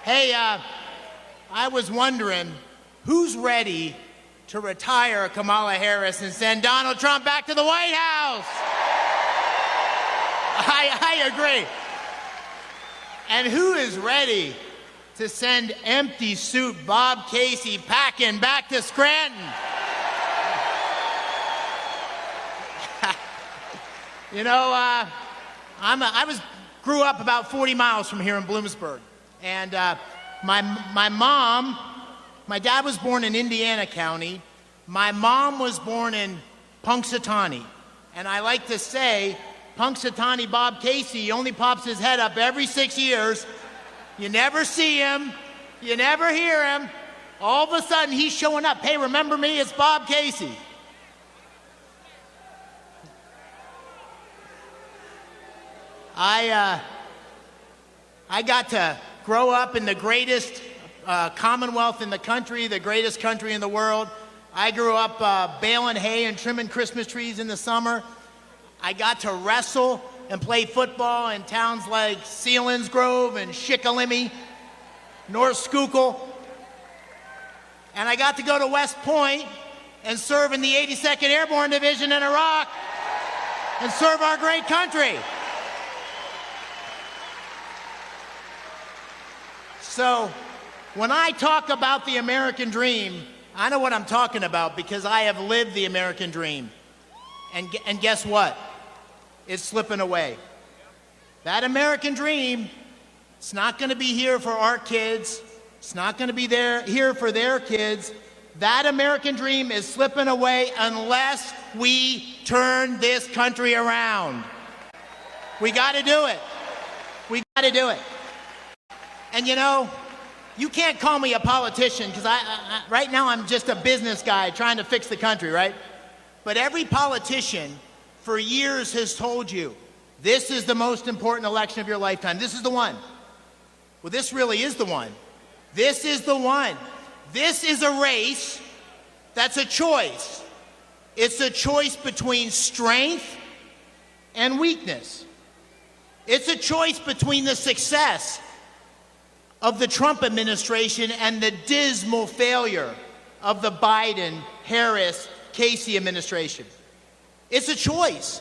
Hey, I was wondering, who's ready to retire Kamala Harris and send Donald Trump back to the White House? I agree. And who is ready to send empty suit Bob Casey packing back to Scranton? You know, I grew up about 40 miles from here in Wilkes-Barre. And my mom, my dad was born in Indiana County. My mom was born in Punxsutawney. And I like to say, Punxsutawney Bob Casey only pops his head up every 6 years. You never see him. You never hear him. All of a sudden, he's showing up. Hey, remember me? It's Bob Casey. I got to grow up in the greatest commonwealth in the country, the greatest country in the world. I grew up baling hay and trimming Christmas trees in the summer. I got to wrestle and play football in towns like Selinsgrove and Shikellamy, North Schuylkill. And I got to go to West Point and serve in the 82nd Airborne Division in Iraq and serve our great country. So when I talk about the American dream, I know what I'm talking about because I have lived the American dream. And guess what? It's slipping away. That American dream, it's not going to be here for our kids. It's not going to be here for their kids. That American dream is slipping away unless we turn this country around. We got to do it. We got to do it. And you know, you can't call me a politician because right now I'm just a business guy trying to fix the country, right? But every politician for years has told you, this is the most important election of your lifetime. This is the one. Well, this really is the one. This is the one. This is a race that's a choice. It's a choice between strength and weakness. It's a choice between the success of the Trump administration and the dismal failure of the Biden, Harris, Casey administration. It's a choice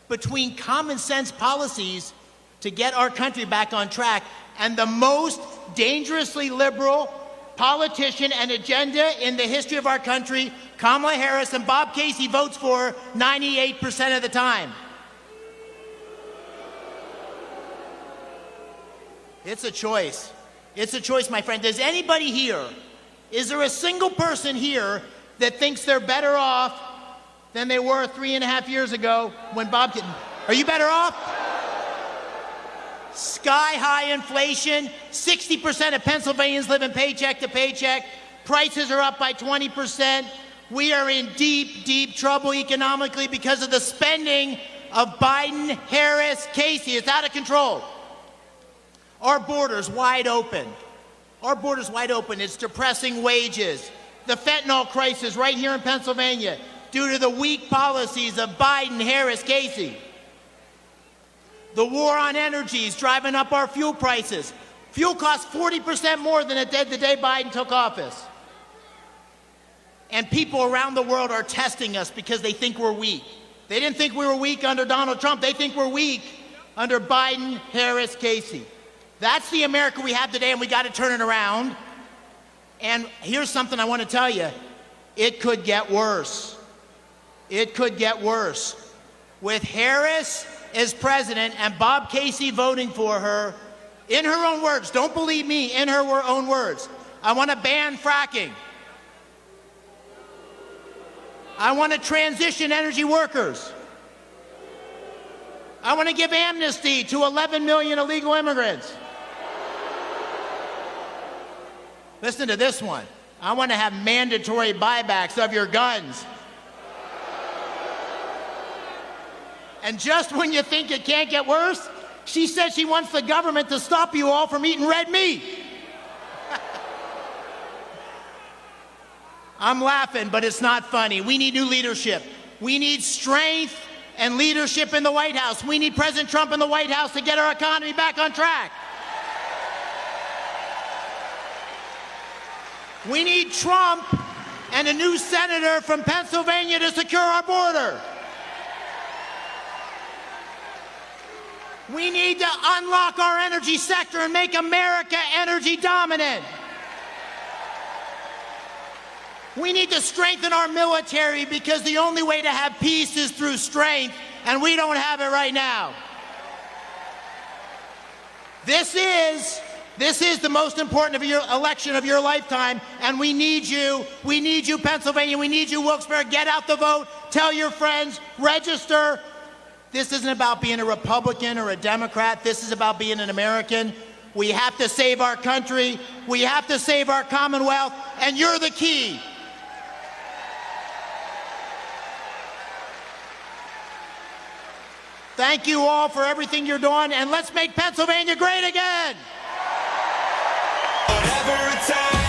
between common sense policies to get our country back on track and the most dangerously liberal politician and agenda in the history of our country, Kamala Harris, and Bob Casey votes for 98% of the time. It's a choice. It's a choice, my friend. Does anybody here, is there a single person here that thinks they're better off than they were 3.5 years ago when Bob didn't? Are you better off? Sky-high inflation, 60% of Pennsylvanians live in paycheck to paycheck. Prices are up by 20%. We are in deep, deep trouble economically because of the spending of Biden, Harris, Casey. It's out of control. Our border's wide open. Our border's wide open. It's depressing wages. The fentanyl crisis right here in Pennsylvania due to the weak policies of Biden, Harris, Casey. The war on energy is driving up our fuel prices. Fuel costs 40% more than it did the day Biden took office. And people around the world are testing us because they think we're weak. They didn't think we were weak under Donald Trump. They think we're weak under Biden, Harris, Casey. That's the America we have today, and we got to turn it around. And here's something I want to tell you. It could get worse. It could get worse. With Harris as president and Bob Casey voting for her, in her own words, don't believe me, in her own words, I want to ban fracking. I want to transition energy workers. I want to give amnesty to 11 million illegal immigrants. Listen to this one. I want to have mandatory buybacks of your guns. And just when you think it can't get worse, she said she wants the government to stop you all from eating red meat. I'm laughing, but it's not funny. We need new leadership. We need strength and leadership in the White House. We need President Trump in the White House to get our economy back on track. We need Trump and a new senator from Pennsylvania to secure our border. We need to unlock our energy sector and make America energy dominant. We need to strengthen our military because the only way to have peace is through strength, and we don't have it right now. This is the most important election of your lifetime, and we need you. We need you, Pennsylvania. We need you, Wilkes-Barre. Get out the vote. Tell your friends. Register. This isn't about being a Republican or a Democrat. This is about being an American. We have to save our country. We have to save our Commonwealth, and you're the key. Thank you all for everything you're doing, and let's make Pennsylvania great again. Whatever it takes.